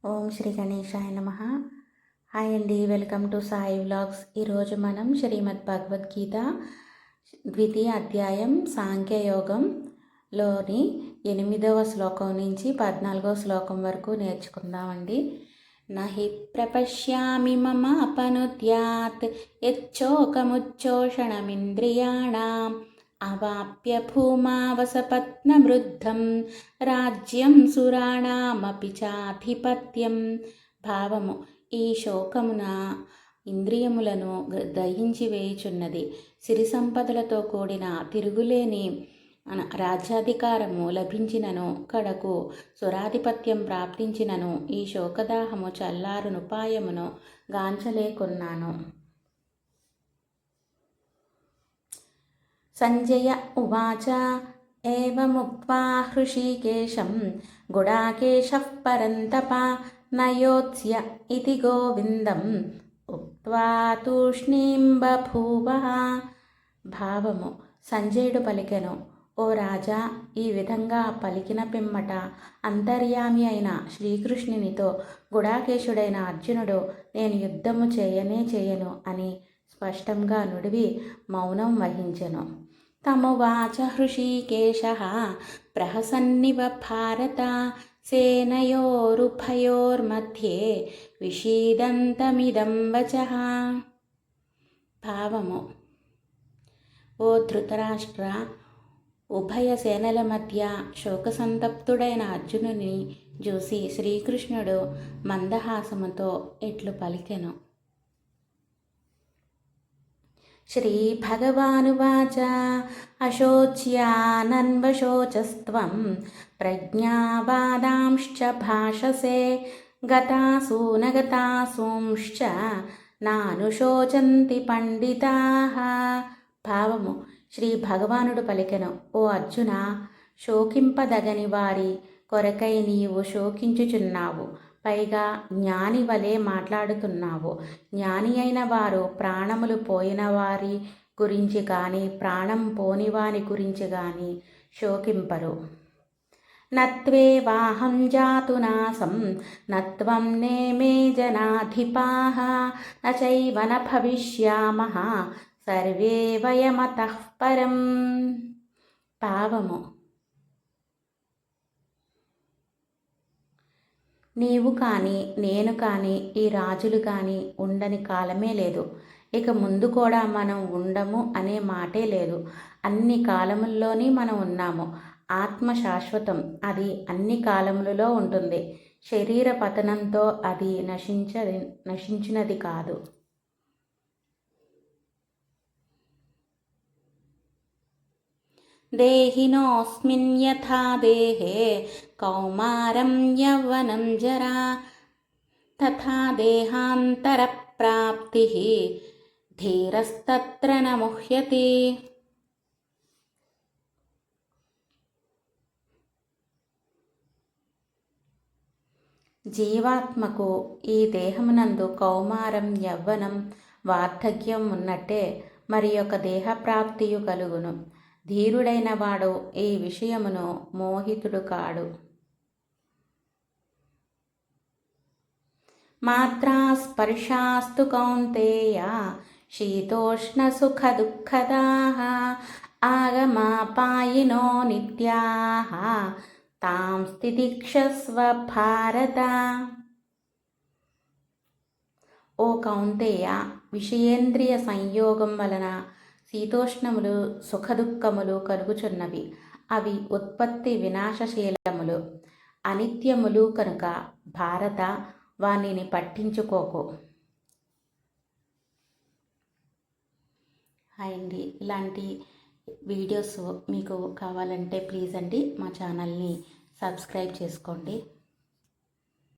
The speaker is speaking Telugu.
ఓం శ్రీ గణేశాయ నమః. హాయ్ అండి, వెల్కమ్ టు సాయి వ్లాగ్స్. ఈరోజు మనం శ్రీమద్ భగవద్గీత ద్వితీయ అధ్యాయం సాంఖ్యయోగంలోని 8వ శ్లోకం నుంచి 14వ శ్లోకం వరకు నేర్చుకుందామండి. నహి ప్రపశ్యామి మమ అపనుద్యాత్ యచ్చోకముచ్చోషణమింద్రియాణం అవాప్య భూమావసపత్నమృద్ధం రాజ్యం సురాణమపి చాధిపత్యం. భావము: ఈ శోకమున ఇంద్రియములను దహించి వేయుచున్నది. సిరి సంపదలతో కూడిన తిరుగులేని రాజ్యాధికారము లభించినను, కడకు సురాధిపత్యం ప్రాప్తించినను ఈ శోకదాహము చల్లారునుపాయమును గాంచలేకున్నాను. సంజయ ఉవాచ ఏవముక్త్వా హృషీకేశం గుడాకేశః పరంతప నయోత్స్య ఇతి గోవిందం ఉక్త్వా తూష్ణీం బభూవః. భావము: సంజయుడు పలికెను, ఓ రాజా, ఈ విధంగా పలికిన పిమ్మట అంతర్యామి అయిన శ్రీకృష్ణునితో గుడాకేశుడైన అర్జునుడు, నేను యుద్ధము చేయను అని స్పష్టంగా నుడివి మౌనం వహించెను. తమువాచ హృషీకేశః ప్రహసన్నివ భారత సేనయోరుభయోర్మధ్యే విషీదంతమిదం వచః. భావము: ఓ ధృతరాష్ట్ర, ఉభయ సేనల మధ్య శోకసంతప్తుడైన అర్జునుని చూసి శ్రీకృష్ణుడు మందహాసముతో ఇట్లు పలికెను. శ్రీ భగవానువాచ అశోచ్యానన్వశోచస్త్వం ప్రజ్ఞావాదాంశ్చ భాషసే గతాసూనగతాసూంశ్చ నానుశోచంతి పండితాః. భావము: శ్రీ భగవానుడు పలికెను, ఓ అర్జున, శోకింపదగని వారి కొరకై నీవు శోకించుచున్నావు. పైగా జ్ఞాని వలె మాట్లాడుతున్నావు. జ్ఞాని అయిన వారు ప్రాణములు పోయిన వారి గురించి కానీ ప్రాణం పోని వారి గురించి కానీ శోకింపరు. నత్వేవాహం జాతునాసం నత్వం నేమే జనాధిపాః నచైవ న భవిష్యామః సర్వే వయమతః పరం. భావము: నీవు కానీ నేను కానీ ఈ రాజులు కానీ ఉండని కాలమే లేదు. ఇక ముందు కూడా మనం ఉండము అనే మాటే లేదు. అన్ని కాలముల్లోని మనం ఉన్నాము. ఆత్మ శాశ్వతం, అది అన్ని కాలములలో ఉంటుంది. శరీర పతనంతో అది నశించినది కాదు. దేహినోస్మిన్ యథా దేహే కౌమారం యవ్వనం జరా తథా దేహాంతర ప్రాప్తి ధీరస్తత్ర న ముహ్యతి. జీవాత్మకు ఈ దేహమునందు కౌమారం, యవ్వనం, వార్ధక్యం ఉన్నట్టే మరి ఒక దేహప్రాప్తియు కలుగును. ధీరుడైన వాడు ఈ విషయమును మోహితుడు కాడు. మాత్రా స్పర్శాస్తు కౌంతేయ శీతోష్ణ సుఖ దుఃఖదాః ఆగమాపాయినో నిత్యాః తాం స్థితిక్షస్వ భారత. ఓ కౌంతేయ, విషయేంద్రియ సంయోగం వలన శీతోష్ణములు సుఖదుఖములు కలుగుచున్నవి. అవి ఉత్పత్తి వినాశశీలములు, అనిత్యములు కనుక భారత, వానిని పట్టించుకోకు. హాయ్ అండి, ఇలాంటి వీడియోస్ మీకు కావాలంటే ప్లీజ్ అండి మా ఛానల్ని సబ్స్క్రైబ్ చేసుకోండి.